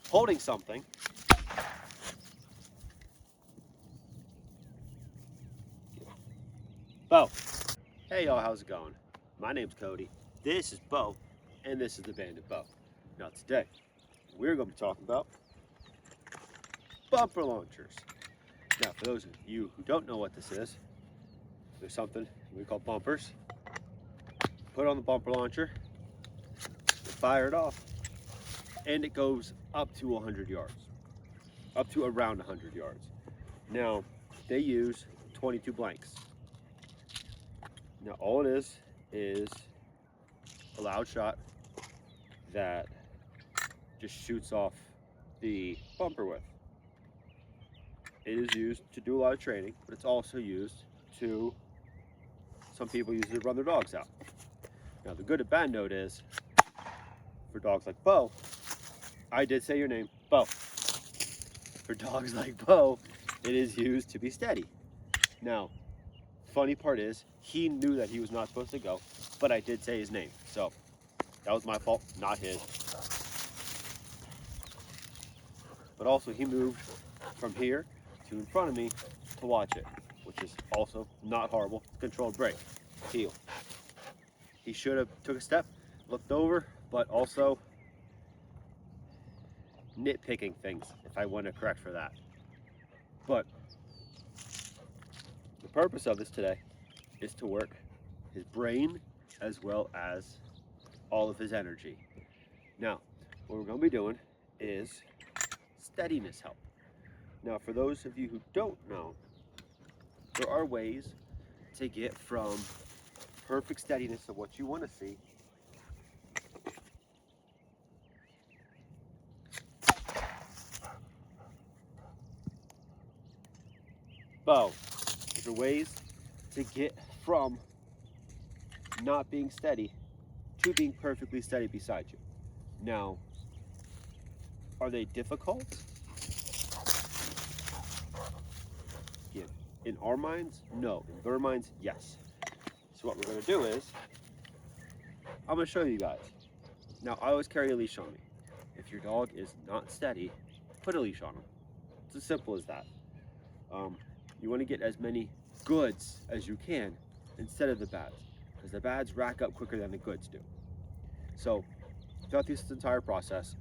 holding something. Bo. Hey y'all, how's it going? My name's Cody, this is Bo, and this is the Bandit Bo. Now today, we're going to be talking about bumper launchers. Now for those of you who don't know what this is, there's something we call bumpers. Put on the bumper launcher, fire it off, and it goes up to 100 yards. Up to around 100 yards. Now, they use 22 blanks. Now all it is a loud shot that just shoots off the bumper with. It is used to do a lot of training, but it's also used to, some people use it to run their dogs out. Now the good and bad note is, for dogs like Bo, I did say your name, Bo. For dogs like Bo, it is used to be steady. Now, funny part is, he knew that he was not supposed to go, but I did say his name, so that was my fault, not his. But also, he moved from here to in front of me to watch it, which is also not horrible. Controlled break, heel. He should have took a step, looked over, but also nitpicking things, if I want to correct for that. But the purpose of this today is to work his brain as well as all of his energy. Now, what we're going to be doing is steadiness help. Now, for those of you who don't know, there are ways to get from perfect steadiness of what you want to see Bo. There are ways to get from not being steady to being perfectly steady beside you. Now, are they difficult? Yeah. In our minds, no. In their minds, yes. So what we're going to do is, I'm going to show you guys. Now, I always carry a leash on me. If your dog is not steady, put a leash on him. It's as simple as that. You want to get as many goods as you can instead of the bads, because the bads rack up quicker than the goods do. So throughout this entire process,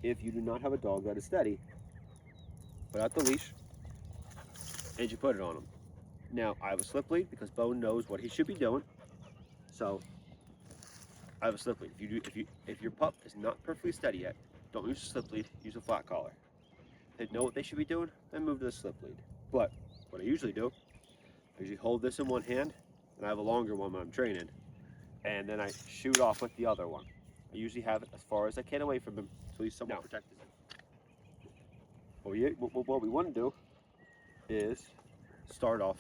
if you do not have a dog that is steady, put out the leash and you put it on him. Now I have a slip lead because Bo knows what he should be doing. So I have a slip lead. If your pup is not perfectly steady yet, don't use a slip lead, use a flat collar. If they know what they should be doing, then move to the slip lead. But what I usually do, I usually hold this in one hand, and I have a longer one when I'm training, and then I shoot off with the other one. I usually have it as far as I can away from him, so he's somewhat protected. What we want to do is start off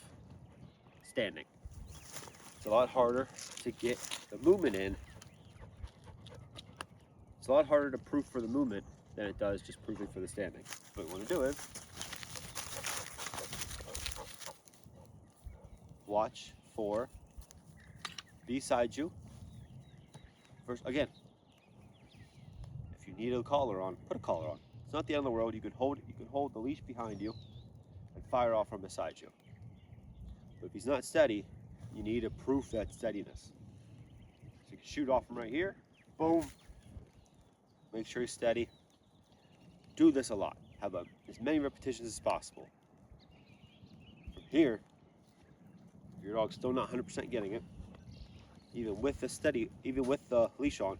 standing. It's a lot harder to get the movement in. It's a lot harder to proof for the movement than it does just proofing for the standing. What we want to do is watch for beside you. First, again, if you need a collar on, put a collar on. It's not the end of the world. You can hold the leash behind you and fire off from beside you. But if he's not steady, you need to proof that steadiness. So you can shoot off from right here, boom. Make sure he's steady. Do this a lot. Have as many repetitions as possible. From here, if your dog's still not 100% getting it, even with the leash on,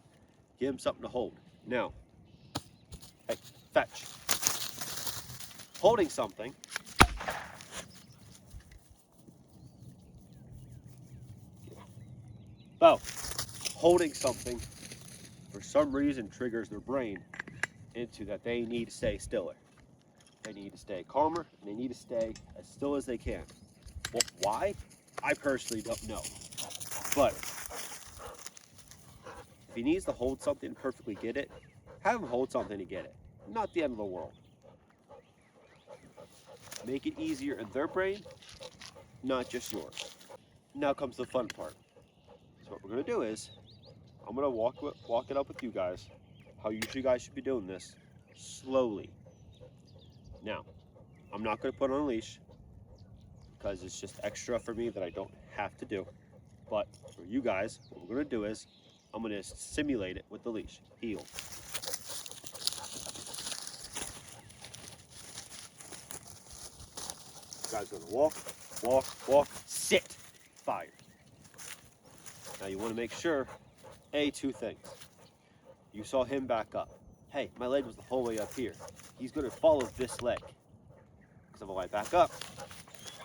give him something to hold. Now, hey, fetch. Holding something. Bo. Holding something, for some reason, triggers their brain into that they need to stay stiller. They need to stay calmer, and they need to stay as still as they can. Well, why? I personally don't know. But if he needs to hold something and perfectly get it, have him hold something to get it. Not the end of the world. Make it easier in their brain, not just yours. Now comes the fun part. So what we're going to do is, I'm going to walk it up with you guys, how you guys should be doing this. slowly. Now, I'm not going to put on a leash because it's just extra for me that I don't have to do. But for you guys, what we're going to do is I'm going to simulate it with the leash. Heel. You guys are going to walk, walk, walk, sit, fire. Now you want to make sure, two things. You saw him back up. Hey, my leg was the whole way up here. He's going to follow this leg. Because if I back up,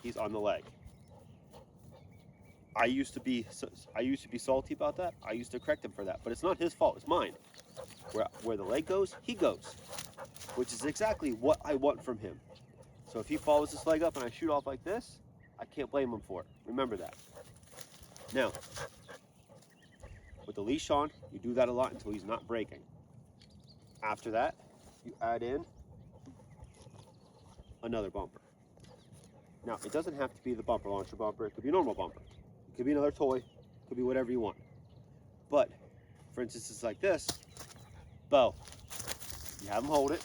he's on the leg. I used to be salty about that. I used to correct him for that, but it's not his fault. It's mine. Where the leg goes, he goes, which is exactly what I want from him. So if he follows this leg up and I shoot off like this, I can't blame him for it. Remember that. Now, with the leash on, you do that a lot until he's not breaking. After that, you add in another bumper. Now, it doesn't have to be the bumper launcher bumper. It could be a normal bumper. It could be another toy. It could be whatever you want. But, for instance, it's like this. Bo, you have him hold it.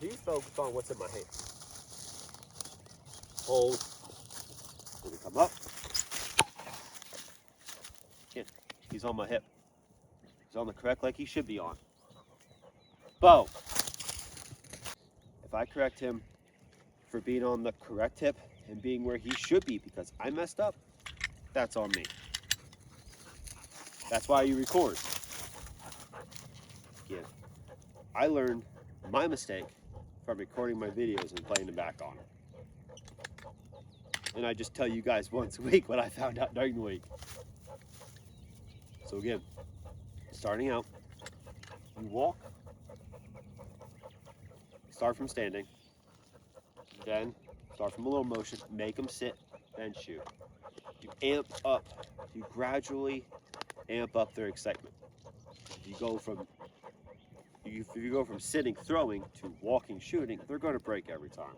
He's focused on what's in my hand. Hold. When we come up. Again, he's on my hip. He's on the correct leg he should be on. Bo. If I correct him for being on the correct hip and being where he should be because I messed up, that's on me. That's why you record. Yeah. I learned my mistake from recording my videos and playing them back on. And I just tell you guys once a week what I found out during the week. So again, starting out, you walk, start from standing, then start from a little motion, make them sit, then shoot. You gradually amp up their excitement. If you go from sitting, throwing to walking, shooting, they're going to break every time.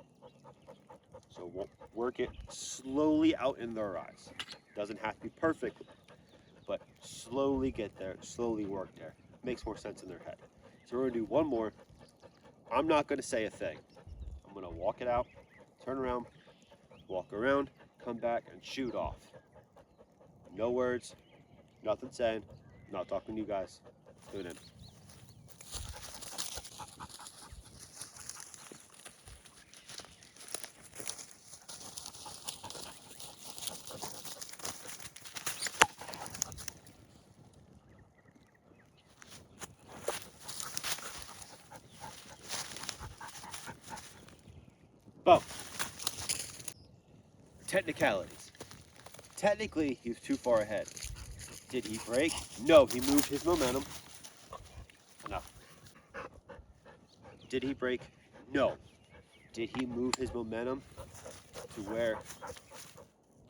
So work it slowly out in their eyes. Doesn't have to be perfect, but slowly get there, slowly work there. Makes more sense in their head. So we're going to do one more. I'm not going to say a thing. I'm going to walk it out, turn around, walk around, come back, and shoot off. No words, nothing saying, not talking to you guys. Tune in. Bo. Technicalities. Technically, he was too far ahead. Did he break? No, he moved his momentum. No. Did he break? No. Did he move his momentum to where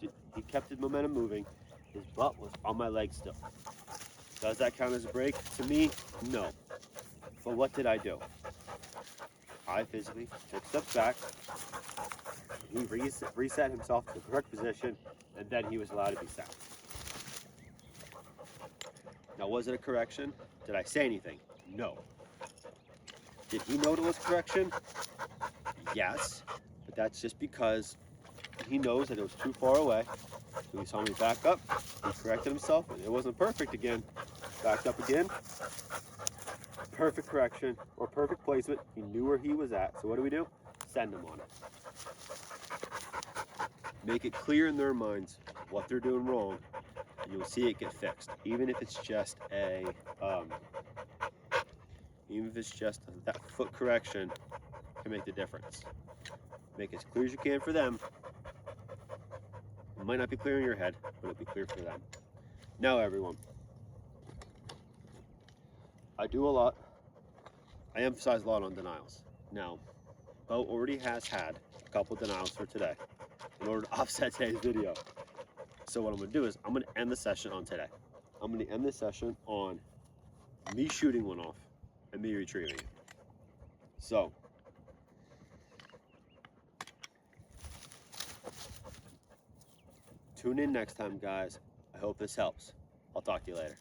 he kept his momentum moving? His butt was on my leg still. Does that count as a break? To me, no. But what did I do? I physically took steps back. He reset himself to the correct position, and then he was allowed to be set. Now, was it a correction? Did I say anything? No. Did he know it was correction? Yes, but that's just because he knows that it was too far away. So he saw me back up, he corrected himself, and it wasn't perfect again. Backed up again. Perfect correction, or perfect placement. He knew where he was at. So what do? Send him on it. Make it clear in their minds what they're doing wrong, and you'll see it get fixed. Even if it's just that foot correction, can make the difference. Make it as clear as you can for them. It might not be clear in your head, but it'll be clear for them. Now, everyone, I emphasize a lot on denials. Now, Bo already has had a couple denials for today in order to offset today's video. So what I'm going to do is I'm going to end the session on today. I'm going to end the session on me shooting one off and me retrieving it. So, tune in next time, guys. I hope this helps. I'll talk to you later.